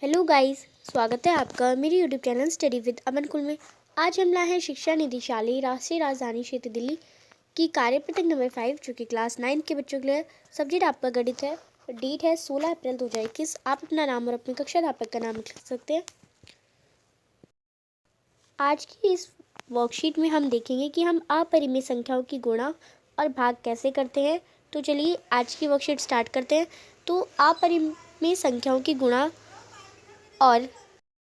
Hello guys, स्वागत है आपका मेरी यूट्यूब चैनल स्टडी विद अमन कुल में। आज हम लाए हैं शिक्षा निदेशालय राष्ट्रीय राजधानी क्षेत्र दिल्ली की कार्यपत्रक नंबर 5 जो कि क्लास 9 के बच्चों के लिए। सब्जेक्ट आपका गणित है। डेट है 16 अप्रैल 2021। आप अपना नाम और अपने कक्षा अध्यापक का नाम लिख सकते हैं। आज की इस वर्कशीट में हम देखेंगे कि हम अपरिमेय संख्याओं की गुणा और भाग कैसे करते हैं। तो चलिए आज की वर्कशीट स्टार्ट करते हैं। तो अपरिमेय संख्याओं की गुणा और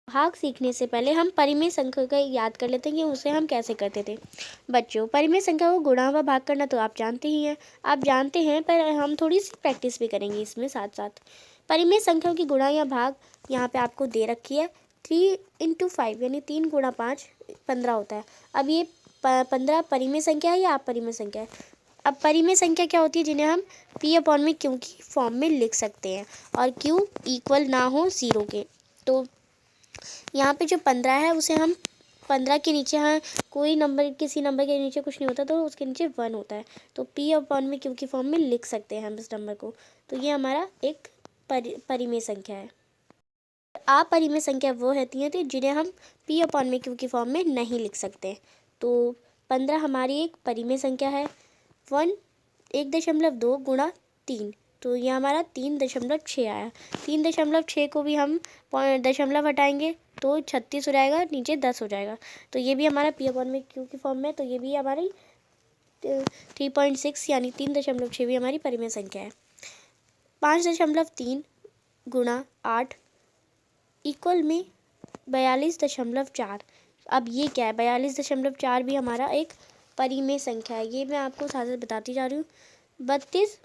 भाग सीखने से पहले हम परिमेय संख्या का याद कर लेते हैं कि उसे हम कैसे करते थे। बच्चों, परिमेय संख्या को गुणा व भाग करना तो आप जानते ही हैं। आप जानते हैं, पर हम थोड़ी सी प्रैक्टिस भी करेंगे इसमें साथ साथ। परिमेय संख्याओं की गुणा या भाग यहाँ पे आपको दे रखी है। 3 × 5 यानी 3 × 5 15 होता है। अब ये 15 परिमेय संख्या है या अपरिमेय संख्या है? अब परिमेय संख्या क्या होती है? जिन्हें हम P/Q की फॉर्म में लिख सकते हैं और Q इक्वल ना हो 0 के। तो यहाँ पे जो 15 है उसे हम 15 के नीचे, हाँ कोई नंबर, किसी नंबर के नीचे कुछ नहीं होता तो उसके नीचे 1 होता है, तो P/Q की फॉर्म में लिख सकते हैं हम इस नंबर को। तो ये हमारा एक परिमेय संख्या है। अपरिमेय संख्या वो रहती है जिन्हें हम P/Q की फॉर्म में नहीं लिख सकते। तो 15 हमारी एक परिमेय संख्या है। 1.2 × 3, तो ये हमारा 3.6 आया। 3.6 को भी हम दशमलव हटाएंगे तो 36 हो जाएगा, नीचे 10 हो जाएगा। तो ये भी हमारा P/Q की फॉर्म में, तो ये भी हमारी 3.6 यानी 3.6 भी हमारी परिमेय संख्या है। 5.3 × 8 इक्वल में 42.4। अब ये क्या है? 42.4 भी हमारा एक परिमेय संख्या है। ये मैं आपको साथ साथ बताती जा रही हूँ। 32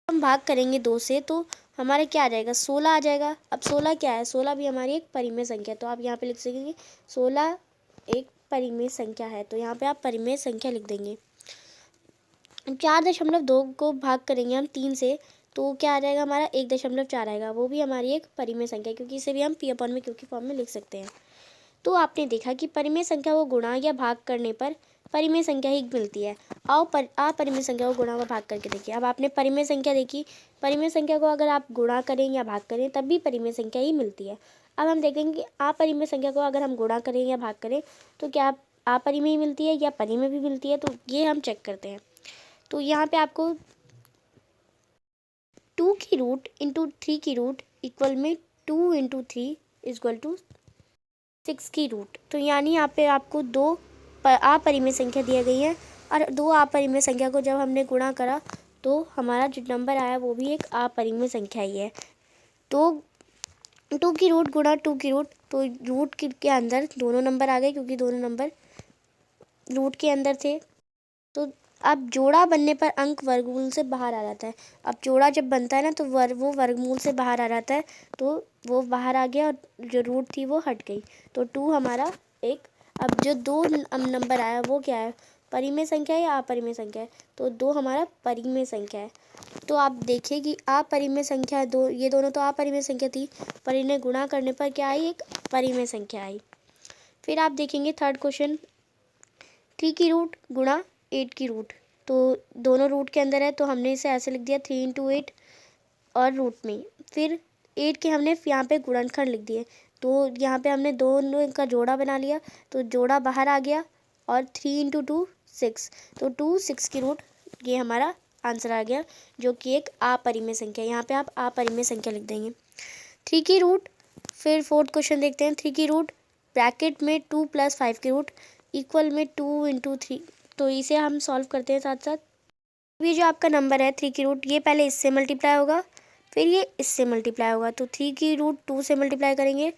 हम भाग करेंगे 2 से तो हमारा क्या आ जाएगा? 16 आ जाएगा। अब 16 क्या है? 16 भी हमारी एक परिमेय संख्या है। तो आप यहाँ पे लिख सकेंगे 16 एक परिमेय संख्या है। तो यहाँ पे आप परिमेय संख्या लिख देंगे। 4.2 को भाग करेंगे हम 3 से तो क्या आ जाएगा? हमारा 1.4 आएगा। वो भी हमारी एक परिमेय संख्या है, क्योंकि इसे भी हम P/Q की फॉर्म में लिख सकते हैं। तो आपने देखा कि परिमेय संख्या को गुणा या भाग करने पर परिमेय संख्या ही मिलती है। अपरिमेय संख्या को गुणा व भाग करके देखिए। अब आपने परिमेय संख्या देखी, परिमेय संख्या को अगर आप गुणा करें या भाग करें तब भी परिमेय संख्या ही मिलती है। अब हम देखेंगे कि अपरिमेय संख्या को अगर हम गुणा करें या भाग करें तो क्या अपरिमेय मिलती है या परिमेय भी मिलती है। तो ये हम चेक करते हैं। तो यहाँ पे आपको 2 की रूट इंटू 3 की रूट इक्वल में 2 × 3 = 6 की रूट। तो यानी यहाँ पे आपको 2 अपरिमेय संख्या दी गई है और 2 अपरिमेय संख्या को जब हमने गुणा करा तो हमारा जो नंबर आया वो भी एक अपरिमेय संख्या ही है। तो 2 की रूट गुणा 2 की रूट, तो रूट के अंदर दोनों नंबर आ गए क्योंकि दोनों नंबर रूट के अंदर थे। तो अब जोड़ा बनने पर अंक वर्गमूल से बाहर आ जाता है। अब जोड़ा जब बनता है ना तो वो वर्गमूल से बाहर आ जाता है, तो वो बाहर आ गया और जो रूट थी वो हट गई। तो 2 हमारा एक, अब जो 2 नंबर आया वो क्या है? परिमेय संख्या है या अपरिमेय संख्या है? तो 2 हमारा परिमेय संख्या है। तो आप देखिए कि अपरिमेय संख्या दो, ये दोनों तो अपरिमेय संख्या थी, पर इन्हें गुणा करने पर क्या आई? एक परिमेय संख्या आई। फिर आप देखेंगे थर्ड क्वेश्चन, 3 की रूट गुणा 8 की रूट। तो दोनों रूट के अंदर है तो हमने इसे ऐसे लिख दिया 3 × 8 और रूट में। फिर 8 के हमने यहाँ पे गुणनखंड लिख दिए, तो यहाँ पे हमने दोनों का जोड़ा बना लिया, तो जोड़ा बाहर आ गया और 3 × 2 6, तो 2 6 की रूट, ये हमारा आंसर आ गया जो कि एक अपरिमेय संख्या है। यहाँ पे आप अपरिमेय संख्या लिख देंगे। 3 की रूट, फिर फोर्थ क्वेश्चन देखते हैं। 3 की रूट ब्रैकेट में 2 + 5 की रूट इक्वल में 2 × 3, तो इसे हम सॉल्व करते हैं साथ साथ। ये जो आपका नंबर है 3 की रूट, ये पहले इससे मल्टीप्लाई होगा, फिर ये इससे मल्टीप्लाई होगा। तो 3 की रूट 2 से मल्टीप्लाई करेंगे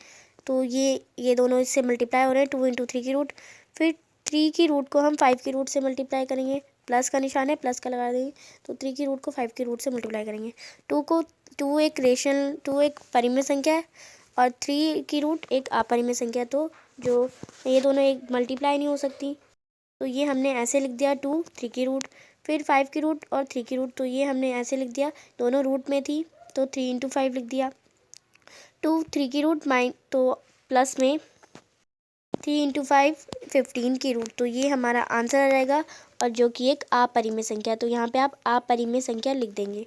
तो ये दोनों इससे मल्टीप्लाई हो रहे हैं, 2 × 3 की रूट। फिर 3 की रूट को हम 5 की रूट से मल्टीप्लाई करेंगे, प्लस का निशान है, प्लस का लगा देंगे, तो 3 की रूट को 5 की रूट से मल्टीप्लाई करेंगे। 2 एक परिमेय संख्या है और 3 की रूट एक अपरिमेय संख्या, तो जो ये दोनों एक मल्टीप्लाई नहीं हो सकती, तो ये हमने ऐसे लिख दिया 2 3 की रूट। फिर 5 की रूट और 3 की रूट, तो ये हमने ऐसे लिख दिया, दोनों रूट में थी तो 3 × 5 लिख दिया। 2 3 की रूट तो प्लस में 3 × 5 15 की रूट, तो ये हमारा आंसर आ जाएगा और जो कि एक अपरिमेय संख्या है। तो यहाँ पे आप अपरिमेय संख्या लिख देंगे।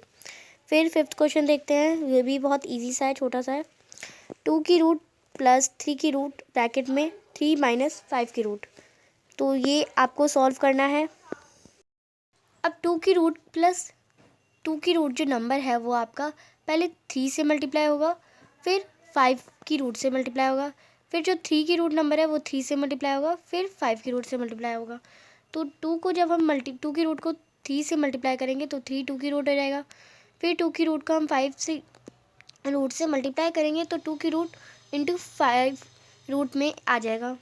फिर फिफ्थ क्वेश्चन देखते हैं, ये भी बहुत ईजी सा है, छोटा सा है। 2 की रूट प्लस 3 की रूट ब्रैकेट में 3 माइनस 5 की रूट। तो ये आपको सॉल्व करना है। अब 2 की रूट प्लस 2 की रूट जो नंबर है वो आपका पहले 3 से मल्टीप्लाई होगा, फिर 5 की रूट से मल्टीप्लाई होगा, फिर जो 3 की रूट नंबर है वो 3 से मल्टीप्लाई होगा, फिर 5 की रूट से मल्टीप्लाई होगा। तो 2 को जब हम 2 की रूट को 3 से मल्टीप्लाई करेंगे तो 3 2 की रूट हो जाएगा। फिर 2 की रूट को हम 5 से रूट से मल्टीप्लाई करेंगे तो 2 की रूट इंटू 5 रूट में आ जाएगा।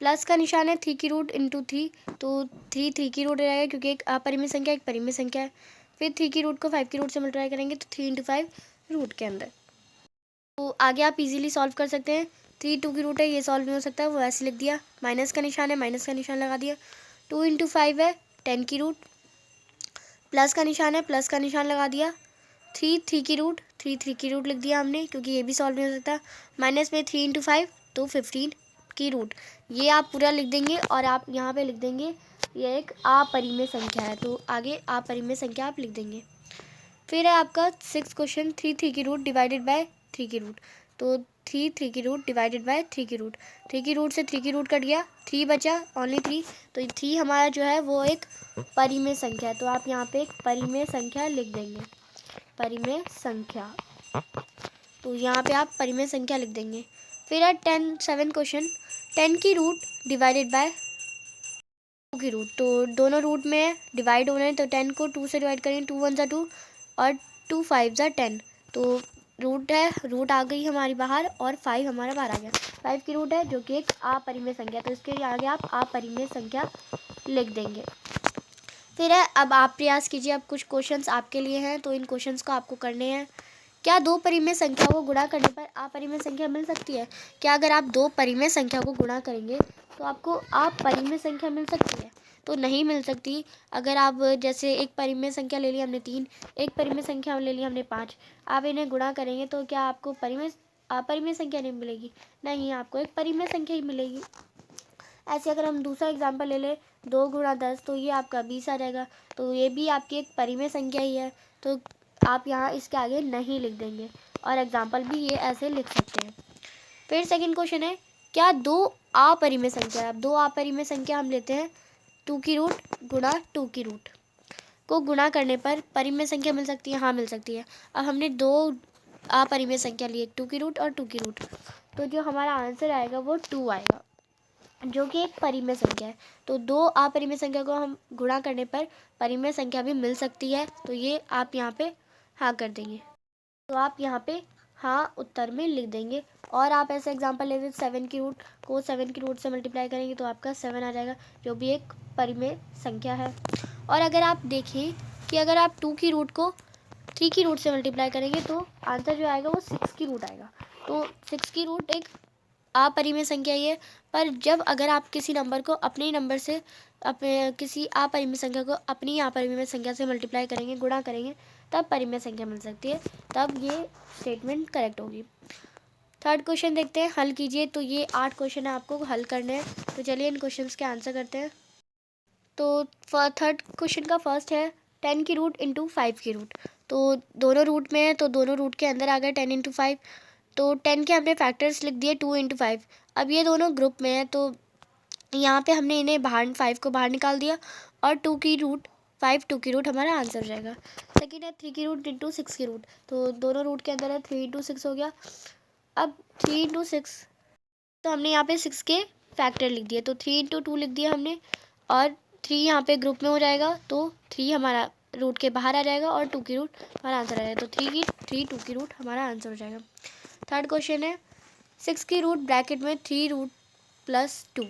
प्लस का निशान है 3 की रूट इंटू 3, तो 3 की रूट हो जाएगा क्योंकि एक अपरिमेय संख्या एक परिमेय संख्या है। फिर 3 की रूट को 5 की रूट से मल्टीप्लाई करेंगे तो 3 इंटू 5 रूट के अंदर। तो आगे आप इजीली सॉल्व कर सकते हैं। 3 2 की रूट है, ये सॉल्व नहीं हो सकता, वो ऐसे लिख दिया। माइनस का निशान है, माइनस का निशान लगा दिया। 2 इंटू 5 है 10 की रूट, प्लस का निशान है, प्लस का निशान लगा दिया। 3 की रूट, 3 की रूट लिख दिया हमने क्योंकि ये भी सॉल्व नहीं हो सकता। माइनस में 3 इंटू 5 तो 15 की रूट। ये आप पूरा लिख देंगे और आप यहाँ पे लिख देंगे ये एक अपरिमेय संख्या है, तो आगे अपरिमेय संख्या आप लिख देंगे। फिर है आपका 6 क्वेश्चन, 3 की रूट डिवाइडेड बाय 3 की रूट। तो 3 की रूट डिवाइडेड बाय 3 की रूट। 3 की रूट से 3 की रूट कट गया, 3 बचा, ओनली 3। तो 3 हमारा जो है वो एक परिमेय संख्या है, तो आप यहाँ पे एक परिमेय संख्या लिख देंगे, परिमेय संख्या। तो यहाँ पे आप परिमेय संख्या लिख देंगे। फिर है 7 क्वेश्चन, 10 की रूट डिवाइडेड बाय 2 की रूट। तो दोनों रूट में डिवाइड हो रहे हैं, तो 10 को 2 से डिवाइड करेंगे, 2 1 ज़ा 2 और 2 5 ज़ा 10। तो रूट है, रूट आ गई हमारी बाहर और 5 हमारा बाहर आ गया। 5 की रूट है जो कि एक अपरिमेय संख्या, तो इसके आगे आप अपरिमेय संख्या लिख देंगे। फिर है अब आप प्रयास कीजिए, अब कुछ क्वेश्चंस आपके लिए हैं, तो इन क्वेश्चंस को आपको करने हैं। क्या दो परिमेय संख्या को गुणा करने पर अपरिमेय संख्या मिल सकती है? क्या अगर आप दो परिमेय संख्या को गुणा करेंगे तो आपको अपरिमेय संख्या मिल सकती है? तो नहीं मिल सकती। अगर आप जैसे एक परिमेय संख्या ले ली हमने 3, एक परिमेय संख्या ले ली हमने 5, आप इन्हें गुणा करेंगे तो क्या आपको अपरिमेय संख्या नहीं मिलेगी? नहीं, आपको एक परिमेय संख्या ही मिलेगी। ऐसे अगर हम दूसरा एग्जाम्पल ले लें 2 गुणा 10, तो ये आपका 20 आ जाएगा, तो ये भी आपकी एक परिमेय संख्या ही है, तो आप यहाँ इसके आगे नहीं लिख देंगे और एग्जाम्पल भी ये ऐसे लिख सकते हैं। फिर सेकंड क्वेश्चन है, क्या दो अपरिमेय संख्या, अब दो अपरिमेय संख्या हम लेते हैं 2 की रूट गुणा 2 की रूट को गुणा करने पर परिमेय संख्या मिल सकती है? हाँ, मिल सकती है। अब हमने दो अपरिमेय संख्या ली, 2 की रूट और 2 की रूट, तो जो हमारा आंसर आएगा वो 2 आएगा, जो कि एक परिमेय संख्या है। तो दो अपरिमेय संख्या को हम गुणा करने पर परिमेय संख्या भी मिल सकती है, तो ये आप यहाँ पे हाँ कर देंगे। तो आप यहाँ पे हाँ उत्तर में लिख देंगे। और आप ऐसे एग्जांपल ले लें, 7 की रूट को 7 की रूट से मल्टीप्लाई करेंगे तो आपका 7 आ जाएगा, जो भी एक परिमेय संख्या है। और अगर आप देखें कि अगर आप 2 की रूट को 3 की रूट से मल्टीप्लाई करेंगे तो आंसर जो आएगा वो 6 की रूट आएगा। तो 6 की रूट एक अपरिमेय संख्या ही है, पर जब अगर आप किसी नंबर को अपने ही नंबर से अपने किसी अपरिमेय संख्या को अपनी अपरिमेय संख्या से मल्टीप्लाई करेंगे, गुणा करेंगे, तब परिमेय संख्या मिल सकती है, तब ये स्टेटमेंट करेक्ट होगी। थर्ड क्वेश्चन देखते हैं, हल कीजिए। तो ये 8 क्वेश्चन है, आपको हल करने हैं, तो चलिए इन क्वेश्चंस के आंसर करते हैं। तो थर्ड क्वेश्चन का फर्स्ट है 10 की रूट इंटू 5 की रूट। तो दोनों रूट में है, तो दोनों रूट के अंदर आ गए 10 इंटू 5। तो 10 के हमने फैक्टर्स लिख दिए 2 इंटू 5। अब ये दोनों ग्रुप में है, तो यहाँ पे हमने इन्हें बाहर 5 को बाहर निकाल दिया और 2 की रूट 5 2 की रूट हमारा आंसर हो जाएगा। सेकेंड है 3 की रूट इंटू 6 की रूट। तो दोनों रूट के अंदर है, 3 इंटू 6 हो गया। अब 3 इंटू 6, तो हमने यहाँ पे 6 के फैक्टर लिख दिए, तो 3 इंटू 2 लिख दिया हमने, और 3 यहाँ पे ग्रुप में हो जाएगा, तो 3 हमारा रूट के बाहर आ जाएगा और 2 की रूट हमारा आंसर आ जाएगा। तो 3 2 की रूट हमारा आंसर हो जाएगा। थर्ड क्वेश्चन है 6 की रूट ब्रैकेट में 3 रूट प्लस 2।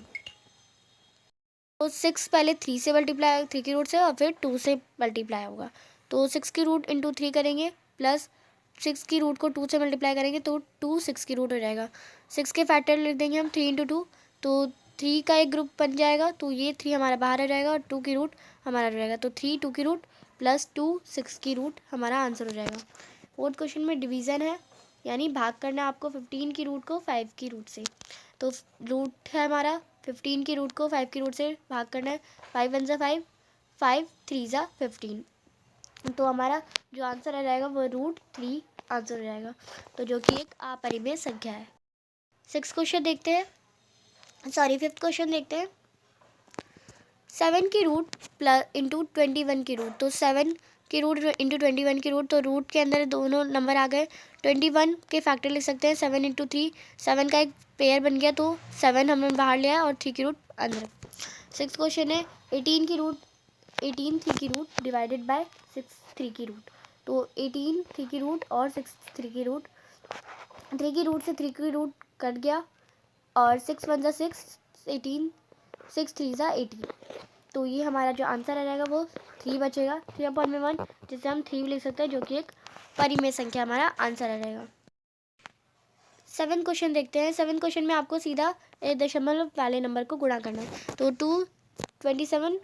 तो 6 पहले 3 से मल्टीप्लाई, 3 की रूट से, और फिर 2 से मल्टीप्लाई होगा। तो 6 की रूट इंटू 3 करेंगे, प्लस 6 की रूट को 2 से मल्टीप्लाई करेंगे तो 2 6 की रूट हो जाएगा। 6 के फैक्टर लिख देंगे हम 3 इंटू 2, तो 3 का एक ग्रुप बन जाएगा, तो ये 3 हमारा बाहर आ जाएगा और 2 की रूट हमारा हो जाएगा। तो 3 2 की रूट प्लस 2 6 की रूट हमारा आंसर हो जाएगा। फोर्थ क्वेश्चन में डिवीज़न है, यानी भाग करना है आपको 15 की रूट को 5 की रूट से। तो रूट है हमारा 15 की रूट को 5 की रूट से भाग करना है। 5 1 ज़ा 5, 5 3 ज़ा 15, तो हमारा जो आंसर आ जाएगा वो रूट 3 आंसर हो जाएगा, तो जो कि एक अपरिमेय संख्या है। 6th क्वेश्चन देखते हैं, 5th क्वेश्चन देखते हैं। 7 की रूट प्लस इंटू 21 की रूट, तो 7 की रूट इंटू 21 की रूट, तो रूट के अंदर दोनों नंबर आ गए। 21 के फैक्टर लिख सकते हैं, 7 इंटू 3, 7 का एक पेयर बन गया, तो 7 हमने बाहर लिया है और 3 की रूट अंदर। 6th क्वेश्चन है 18 की रूट, 18 3 की रूट डिवाइडेड बाय 6 3 की रूट, तो 18 3 की रूट और 6 3 की रूट, 3 की रूट से 3 की रूट कट गया और 6 1 जा 6, 18, 6 3 जा 18, तो ये हमारा जो आंसर आ जाएगा वो 3 बचेगा, 3/1, जिसे हम 3 लिख सकते हैं, जो कि एक परिमेय संख्या हमारा आंसर आ जाएगा। 7th क्वेश्चन देखते हैं। 7th क्वेश्चन में आपको सीधा दशमलव वाले नंबर को गुणा करना है, तो 227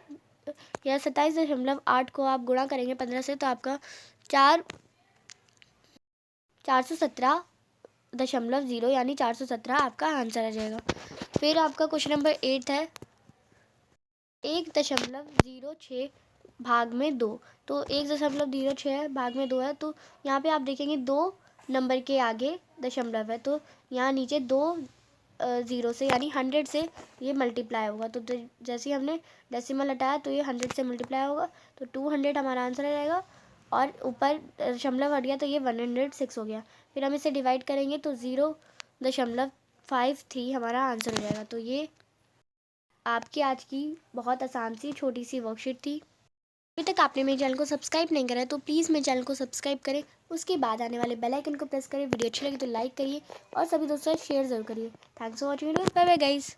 या 27.8 को आप गुणा करेंगे 15 से, तो आपका 417.0 यानी 417 आपका आंसर आ जाएगा। फिर आपका क्वेश्चन नंबर 8 है 1.06 भाग में 2, तो 1.06 भाग में 2 है, तो यहाँ पे आप देखेंगे 2 नंबर के आगे दशमलव है, तो यहाँ नीचे 2 ज़ीरो से यानी 100 से ये मल्टीप्लाई होगा, तो जैसे ही हमने डेसिमल हटाया तो ये 100 से मल्टीप्लाई होगा, तो 200 हमारा आंसर आ जाएगा, और ऊपर दशमलव हट गया तो ये 106 हो गया। फिर हम इसे डिवाइड करेंगे तो 0.53 हमारा आंसर हो जाएगा। तो ये आपकी आज की बहुत आसान सी छोटी सी वर्कशीट थी। अभी तक आपने मेरे चैनल को सब्सक्राइब नहीं करा है तो प्लीज़ मेरे चैनल को सब्सक्राइब करें, उसके बाद आने वाले बेल आइकन को प्रेस करें। वीडियो अच्छी लगी तो लाइक करिए और सभी दोस्तों से शेयर ज़रूर करिए। Thanks for watching, bye bye guys.